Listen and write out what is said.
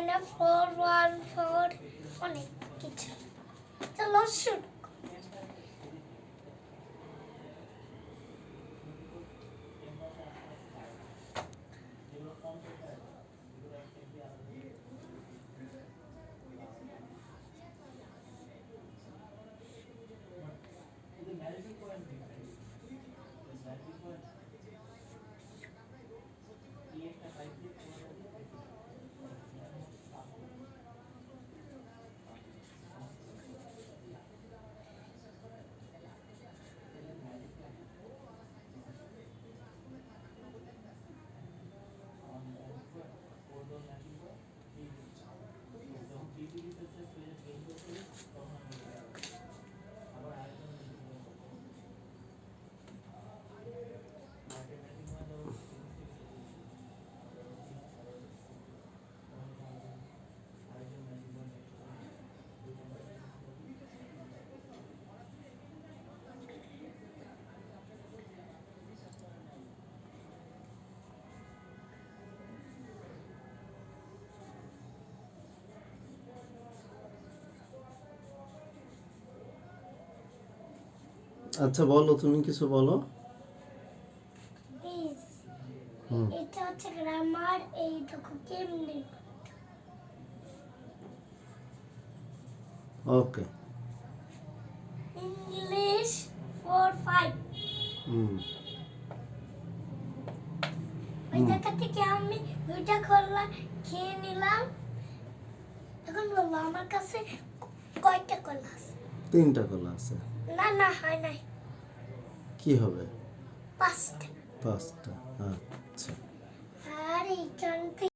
414 অনেক কিছু। চলো শুরু। আচ্ছা বলো, তুমি কিছু বলো। এটা হচ্ছে গ্রামার, এই দেখো কেমনে। ওকে। ইংলিশ 4-5। ওই জায়গা থেকে আমি দুইটা কলা খেয়ে নিলাম। এখন বলবো আমার কাছে কয়টা কলা আছে? 3টা কলা আছে। না না, হয় নাই। কি হবে? 5টা। 5টা। আচ্ছা। আর এইখান থেকে